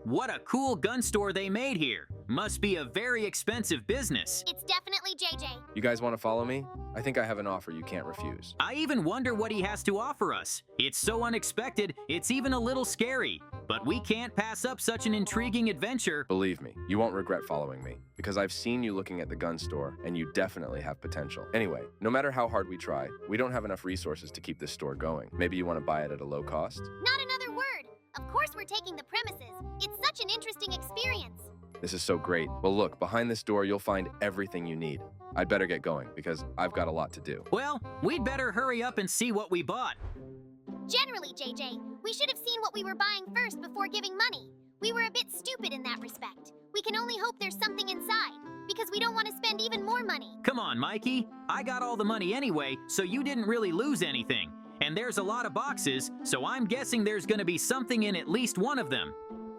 What a cool gun store they made here. Must be a very expensive business. It's definitely JJ. You guys want to follow me? I think I have an offer you can't refuse. I even wonder what he has to offer us. It's so unexpected, it's even a little scary. But we can't pass up such an intriguing adventure. Believe me, you won't regret following me, because I've seen you looking at the gun store, and you definitely have potential. Anyway, no matter how hard we try, we don't have enough resources to keep this store going. Maybe you want to buy it at a low cost? Not another word. Of course we're taking the premises. It's such an interesting experience. This is so great. Well, look, behind this door, you'll find everything you need. I'd better get going, because I've got a lot to do. Well, we'd better hurry up and see what we bought. Generally, JJ, we should have seen what we were buying first before giving money. We were a bit stupid in that respect. We can only hope there's something inside, because we don't want to spend even more money. Come on, Mikey. I got all the money anyway, so you didn't really lose anything. And there's a lot of boxes, so I'm guessing there's gonna be something in at least one of them.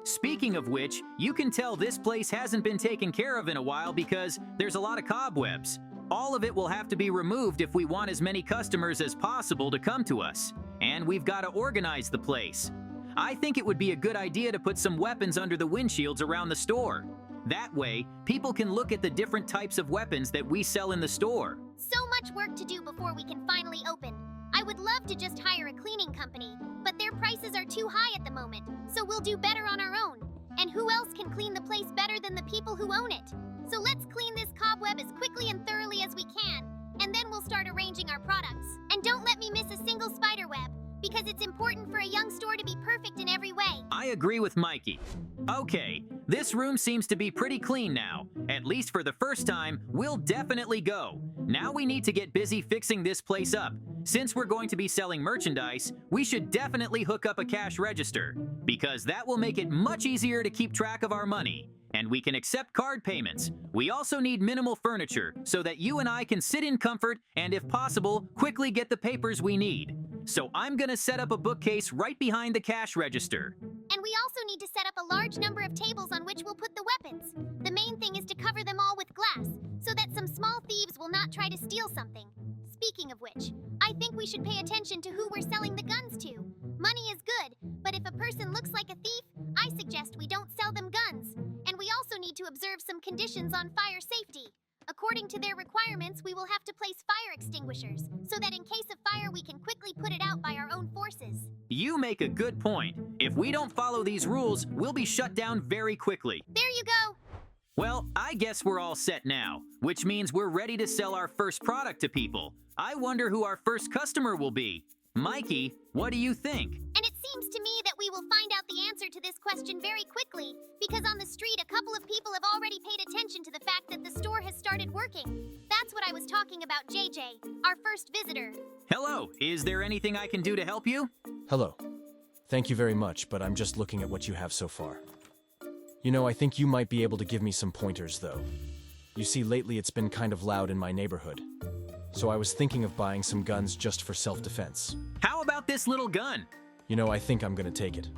Speaking of which, you can tell this place hasn't been taken care of in a while because there's a lot of cobwebs. All of it will have to be removed if we want as many customers as possible to come to us. And we've got to organize the place. I think it would be a good idea to put some weapons under the windshields around the store. That way, people can look at the different types of weapons that we sell in the store. So much work to do before we can finally open. I would love to just hire a cleaning company, but their prices are too high at the moment, so we'll do better on our own. And who else can clean the place better than the people who own it? So let's clean this cobweb as quickly and thoroughly as we can, and then we'll start arranging our products. And don't let me miss a single spider web, because it's important for a young store to be perfect in every way. I agree with Mikey. Okay, this room seems to be pretty clean now. At least for the first time, we'll definitely go. Now we need to get busy fixing this place up. Since we're going to be selling merchandise, we should definitely hook up a cash register, because that will make it much easier to keep track of our money. And we can accept card payments. We also need minimal furniture so that you and I can sit in comfort and, if possible, quickly get the papers we need. So I'm gonna set up a bookcase right behind the cash register. And we also need to set up a large number of tables on which we'll put the weapons. The main thing is to cover them all with glass, so that some small thieves will not try to steal something. Speaking of which, I think we should pay attention to who we're selling the guns to. Money is good, but if a person looks like a thief, I suggest we don't sell them guns. And we also need to observe some conditions on fire safety. According to their requirements, we will have to place fire extinguishers, so that in case of fire we can quickly put it out by our own forces. You make a good point. If we don't follow these rules, we'll be shut down very quickly. There you go! Well, I guess we're all set now, which means we're ready to sell our first product to people. I wonder who our first customer will be. Mikey, what do you think? And it seems to me that we will find out the answer to this question very quickly, because on the street a couple of people have already paid attention to the fact that the store has started working. That's what I was talking about, JJ, our first visitor. Hello, is there anything I can do to help you? Hello. Thank you very much, but I'm just looking at what you have so far. You know, I think you might be able to give me some pointers, though. You see, lately it's been kind of loud in my neighborhood. So I was thinking of buying some guns just for self-defense. How about this little gun? You know, I think I'm gonna take it.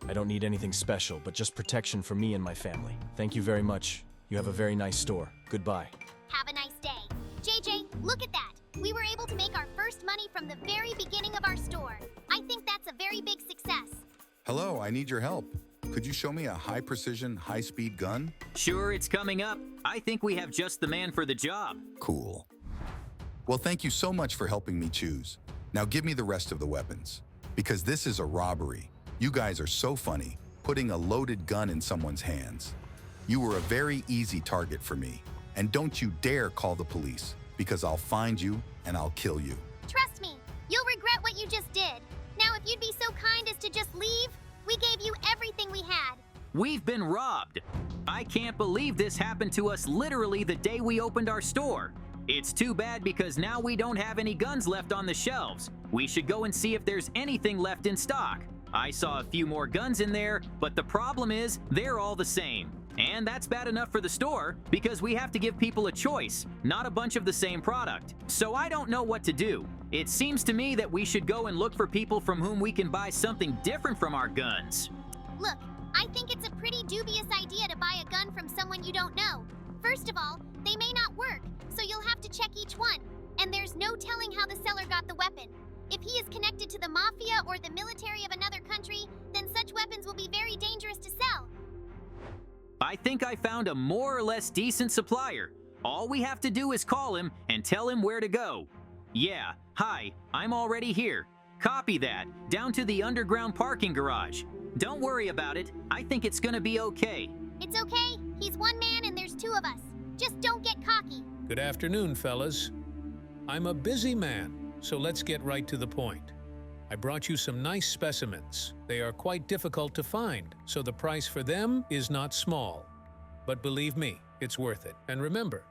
I don't need anything special, but just protection for me and my family. Thank you very much. You have a very nice store. Goodbye. Have a nice day. JJ, look at that. We were able to make our first money from the very beginning of our store. I think that's a very big success. Hello, I need your help. Could you show me a high-precision, high-speed gun? Sure, it's coming up. I think we have just the man for the job. Cool. Well, thank you so much for helping me choose. Now give me the rest of the weapons. Because this is a robbery. You guys are so funny, putting a loaded gun in someone's hands. You were a very easy target for me. And don't you dare call the police, because I'll find you and I'll kill you. Trust me, you'll regret what you just did. Now, if you'd be so kind as to just leave, we gave you everything we had. We've been robbed. I can't believe this happened to us literally the day we opened our store. It's too bad because now we don't have any guns left on the shelves. We should go and see if there's anything left in stock. I saw a few more guns in there, but the problem is they're all the same. And that's bad enough for the store because we have to give people a choice, not a bunch of the same product. So I don't know what to do. It seems to me that we should go and look for people from whom we can buy something different from our guns. Look, I think it's a pretty dubious idea to buy a gun from someone you don't know. First of all, they may not work, so you'll have to check each one. And there's no telling how the seller got the weapon. If he is connected to the mafia or the military of another country, then such weapons will be very dangerous to sell. I think I found a more or less decent supplier. All we have to do is call him and tell him where to go. Yeah, hi, I'm already here. Copy that, down to the underground parking garage. Don't worry about it. I think it's gonna be okay. It's okay. He's one man and there's two of us. Just don't get cocky. Good afternoon, fellas. I'm a busy man, so let's get right to the point. I brought you some nice specimens. They are quite difficult to find, so the price for them is not small. But believe me, it's worth it. And remember,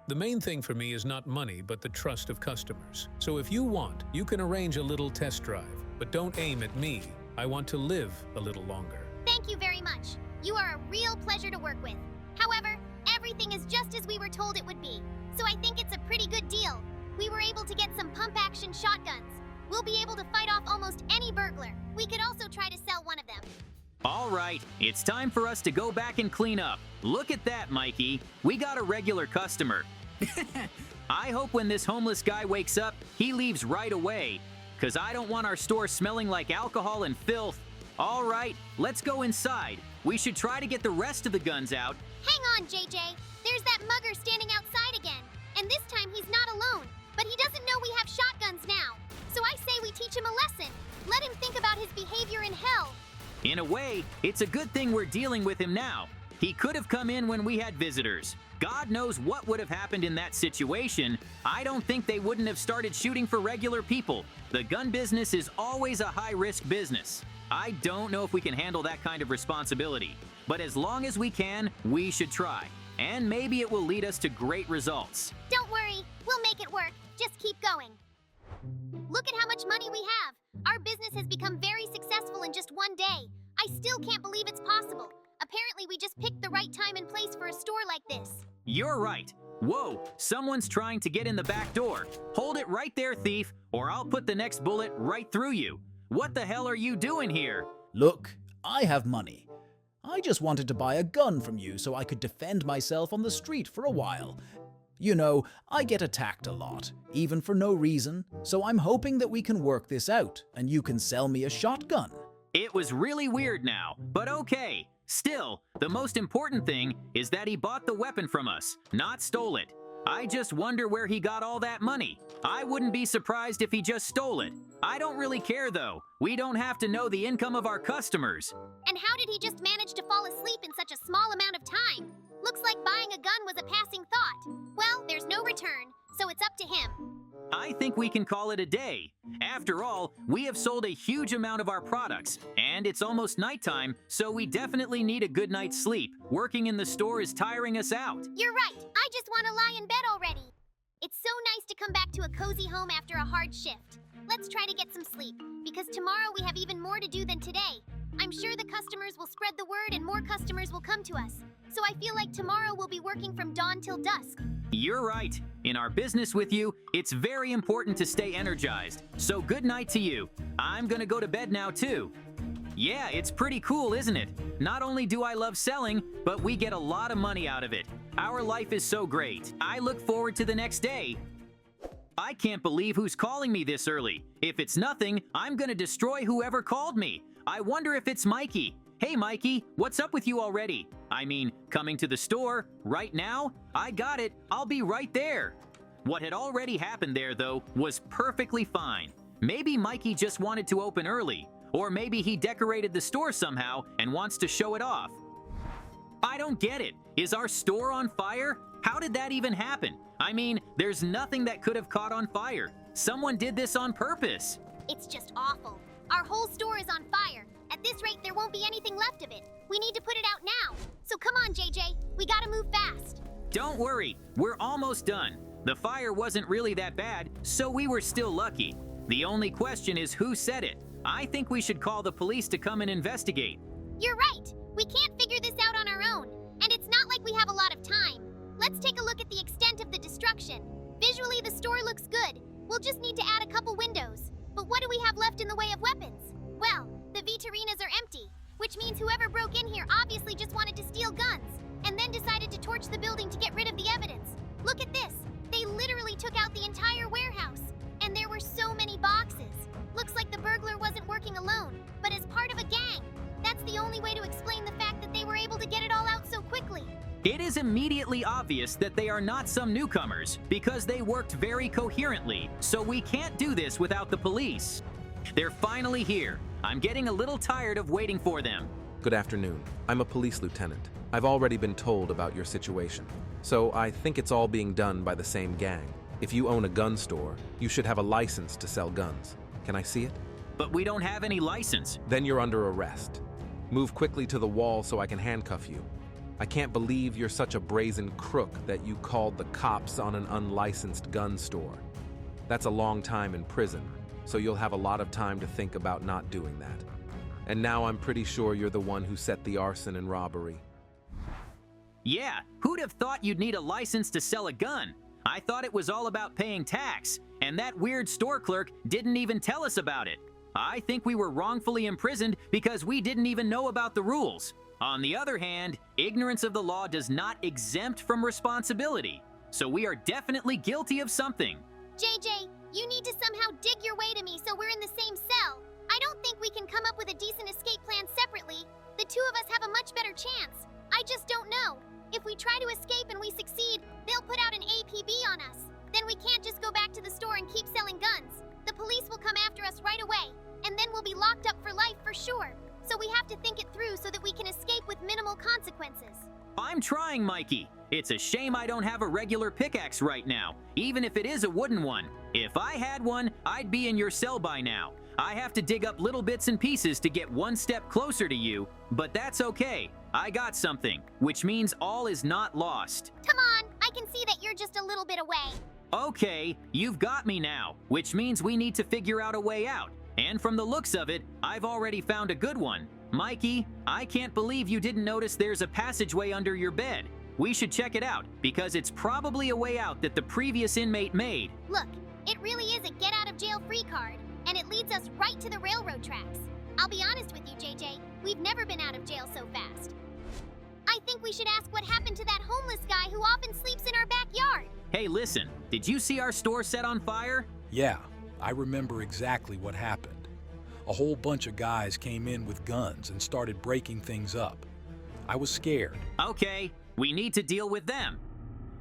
the main thing for me is not money, but the trust of customers. So if you want, you can arrange a little test drive, but don't aim at me. I want to live a little longer. Thank you very much. You are a real pleasure to work with. However, everything is just as we were told it would be. So I think it's a pretty good deal. We were able to get some pump-action shotguns. We'll be able to fight off almost any burglar. We could also try to sell one of them. All right, it's time for us to go back and clean up. Look at that, Mikey. We got a regular customer. I hope when this homeless guy wakes up, he leaves right away, because I don't want our store smelling like alcohol and filth. All right, let's go inside. We should try to get the rest of the guns out. Hang on, JJ. There's that mugger standing outside again. And this time he's not alone. But he doesn't know we have shotguns now. So I say we teach him a lesson. Let him think about his behavior in hell. In a way, it's a good thing we're dealing with him now. He could have come in when we had visitors. God knows what would have happened in that situation. I don't think they wouldn't have started shooting for regular people. The gun business is always a high-risk business. I don't know if we can handle that kind of responsibility. But as long as we can, we should try. And maybe it will lead us to great results. Don't worry. We'll make it work. Just keep going. Look at how much money we have. Our business has become very successful in just one day. I still can't believe it's possible. Apparently, we just picked the right time and place for a store like this. You're right. Whoa, someone's trying to get in the back door. Hold it right there, thief, or I'll put the next bullet right through you. What the hell are you doing here? Look, I have money. I just wanted to buy a gun from you so I could defend myself on the street for a while. You know, I get attacked a lot, even for no reason, so I'm hoping that we can work this out and you can sell me a shotgun. It was really weird now, but okay. Still, the most important thing is that he bought the weapon from us, not stole it. I just wonder where he got all that money. I wouldn't be surprised if he just stole it. I don't really care though. We don't have to know the income of our customers. And how did he just manage to fall asleep in such a small amount of time? Looks like buying a gun was a passing thought. Well, there's no return, so it's up to him. I think we can call it a day. After all, we have sold a huge amount of our products, and it's almost nighttime, so we definitely need a good night's sleep. Working in the store is tiring us out. You're right. I just want to lie in bed already. It's so nice to come back to a cozy home after a hard shift. Let's try to get some sleep, because tomorrow we have even more to do than today. I'm sure the customers will spread the word and more customers will come to us. So I feel like tomorrow we'll be working from dawn till dusk. You're right. In our business with you, it's very important to stay energized. So good night to you. I'm gonna go to bed now too. Yeah, it's pretty cool, isn't it? Not only do I love selling, but we get a lot of money out of it. Our life is so great. I look forward to the next day. I can't believe who's calling me this early. If it's nothing, I'm gonna destroy whoever called me. I wonder if it's Mikey. Hey Mikey, what's up with you already? I mean, coming to the store right now? I got it. I'll be right there. What had already happened there, though, was perfectly fine. Maybe Mikey just wanted to open early, or maybe he decorated the store somehow and wants to show it off. I don't get it. Is our store on fire? How did that even happen? I mean, there's nothing that could have caught on fire. Someone did this on purpose. It's just awful. Our whole store is on fire. At this rate, there won't be anything left of it. We need to put it out now. So come on, JJ. We gotta move fast. Don't worry. We're almost done. The fire wasn't really that bad, so we were still lucky. The only question is who set it. I think we should call the police to come and investigate. You're right. We can't figure this out on our own. And it's not like we have a lot of time. Let's take a look at the extent of the destruction. Visually, the store looks good. We'll just need to add a couple windows. But what do we have left in the way of weapons? Well, the vitrinas are empty, which means whoever broke in here obviously just wanted to steal guns, and then decided to torch the building to get rid of the evidence. Look at this. They literally took out the entire warehouse, and there were so many boxes. Looks like the burglar wasn't working alone, but as part of a gang. That's the only way to explain the fact that they It is immediately obvious that they are not some newcomers because they worked very coherently, so we can't do this without the police. They're finally here. I'm getting a little tired of waiting for them. Good afternoon. I'm a police lieutenant. I've already been told about your situation. So I think it's all being done by the same gang. If you own a gun store, you should have a license to sell guns. Can I see it? But we don't have any license. Then you're under arrest. Move quickly to the wall so I can handcuff you. I can't believe you're such a brazen crook that you called the cops on an unlicensed gun store. That's a long time in prison, so you'll have a lot of time to think about not doing that. And now I'm pretty sure you're the one who set the arson and robbery. Yeah, who'd have thought you'd need a license to sell a gun? I thought it was all about paying tax, and that weird store clerk didn't even tell us about it. I think we were wrongfully imprisoned because we didn't even know about the rules. On the other hand, ignorance of the law does not exempt from responsibility, so we are definitely guilty of something. JJ, you need to somehow dig your way to me so we're in the same cell. I don't think we can come up with a decent escape plan separately. The two of us have a much better chance. I just don't know. If we try to escape and we succeed, they'll put out an APB on us. Then we can't just go back to the store and keep selling guns. The police will come after us right away, and then we'll be locked up for life for sure. So we have to think it through so that we can escape with minimal consequences. I'm trying, Mikey. It's a shame I don't have a regular pickaxe right now, even if it is a wooden one. If I had one, I'd be in your cell by now. I have to dig up little bits and pieces to get one step closer to you, but that's okay. I got something, which means all is not lost. Come on, I can see that you're just a little bit away. Okay, you've got me now, which means we need to figure out a way out. And from the looks of it, I've already found a good one. Mikey, I can't believe you didn't notice there's a passageway under your bed. We should check it out, because it's probably a way out that the previous inmate made. Look, it really is a get-out-of-jail-free card, and it leads us right to the railroad tracks. I'll be honest with you, JJ, we've never been out of jail so fast. I think we should ask what happened to that homeless guy who often sleeps in our backyard. Hey, listen, did you see our store set on fire? Yeah, I remember exactly what happened. A whole bunch of guys came in with guns and started breaking things up. I was scared. Okay, we need to deal with them.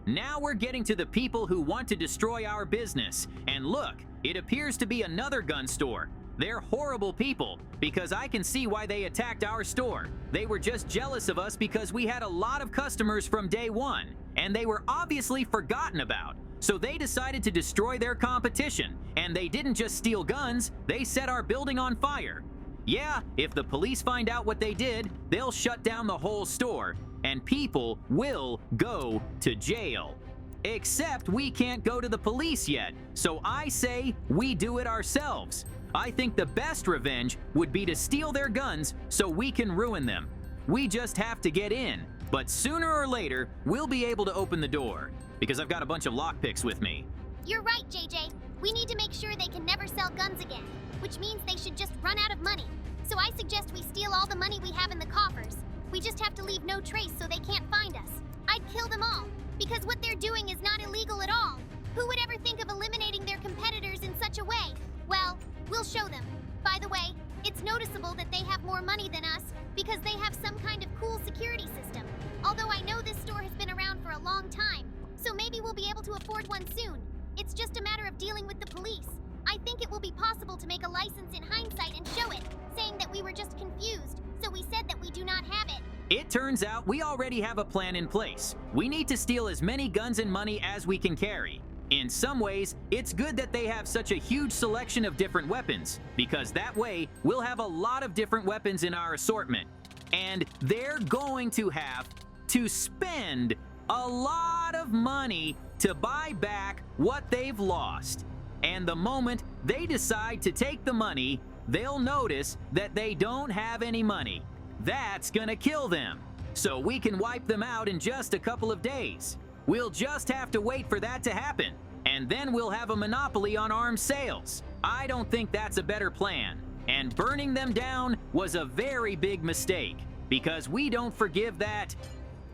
Now we're getting to the people who want to destroy our business. And look, it appears to be another gun store. They're horrible people, because I can see why they attacked our store. They were just jealous of us because we had a lot of customers from day one, and they were obviously forgotten about. So they decided to destroy their competition, and they didn't just steal guns, they set our building on fire. Yeah, if the police find out what they did, they'll shut down the whole store, and people will go to jail. Except we can't go to the police yet, so I say we do it ourselves. I think the best revenge would be to steal their guns so we can ruin them. We just have to get in, but sooner or later, we'll be able to open the door, because I've got a bunch of lockpicks with me. You're right, JJ. We need to make sure they can never sell guns again, which means they should just run out of money. So I suggest we steal all the money we have in the coffers. We just have to leave no trace so they can't find us. I'd kill them all, because what they're doing is not illegal at all. Who would ever think of eliminating their competitors in such a way? Well, we'll show them. By the way, it's noticeable that they have more money than us because they have some kind of cool security system. Although I know this store has been around for a long time, so maybe we'll be able to afford one soon. It's just a matter of dealing with the police. I think it will be possible to make a license in hindsight and show it, saying that we were just confused, so we said that we do not have it. It turns out we already have a plan in place. We need to steal as many guns and money as we can carry. In some ways, it's good that they have such a huge selection of different weapons, because that way we'll have a lot of different weapons in our assortment. And they're going to have to spend a lot of money to buy back what they've lost. And the moment they decide to take the money, they'll notice that they don't have any money. That's gonna kill them. So we can wipe them out in just a couple of days. We'll just have to wait for that to happen, and then we'll have a monopoly on arms sales. I don't think that's a better plan. And burning them down was a very big mistake, because we don't forgive that.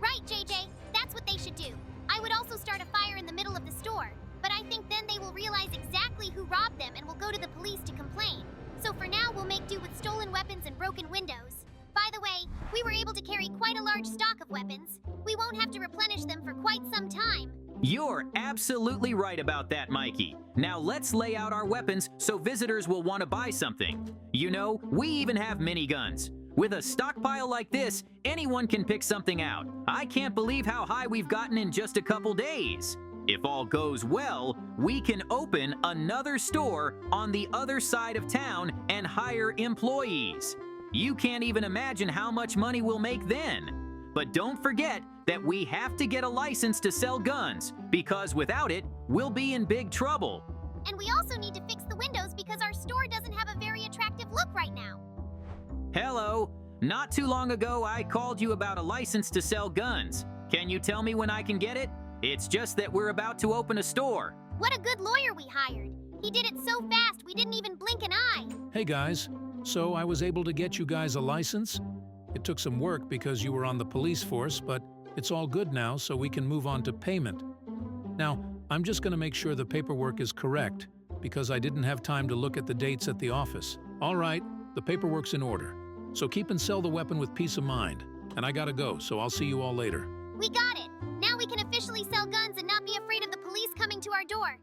Right, JJ. That's what they should do. I would also start a fire in the middle of the store, but I think then they will realize exactly who robbed them and will go to the police to complain. So for now, we'll make do with stolen weapons and broken windows. By the way, we were able to carry quite a large stock of weapons. We won't have to replenish them for quite some time. You're absolutely right about that, Mikey. Now let's lay out our weapons so visitors will want to buy something. You know, we even have miniguns. With a stockpile like this, anyone can pick something out. I can't believe how high we've gotten in just a couple days. If all goes well, we can open another store on the other side of town and hire employees. You can't even imagine how much money we'll make then. But don't forget that we have to get a license to sell guns, because without it, we'll be in big trouble. And we also need to fix the windows because our store doesn't have a very attractive look right now. Hello. Not too long ago, I called you about a license to sell guns. Can you tell me when I can get it? It's just that we're about to open a store. What a good lawyer we hired. He did it so fast we didn't even blink an eye. Hey guys, so I was able to get you guys a license? It took some work because you were on the police force, but it's all good now, so we can move on to payment. Now, I'm just going to make sure the paperwork is correct, because I didn't have time to look at the dates at the office. All right, the paperwork's in order. So keep and sell the weapon with peace of mind. And I gotta go, so I'll see you all later. We got it. Now we can officially sell guns and not be afraid of the police coming to our door.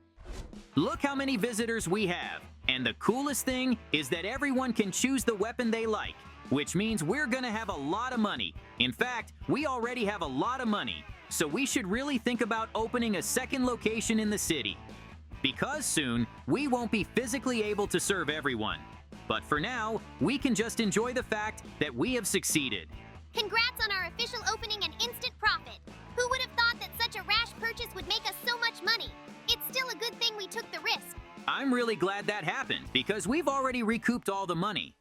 Look how many visitors we have. And the coolest thing is that everyone can choose the weapon they like, which means we're gonna have a lot of money. In fact, we already have a lot of money. So we should really think about opening a second location in the city. Because soon, we won't be physically able to serve everyone. But for now, we can just enjoy the fact that we have succeeded. Congrats on our official opening and instant profit. Who would have thought that such a rash purchase would make us so much money? It's still a good thing we took the risk. I'm really glad that happened because we've already recouped all the money.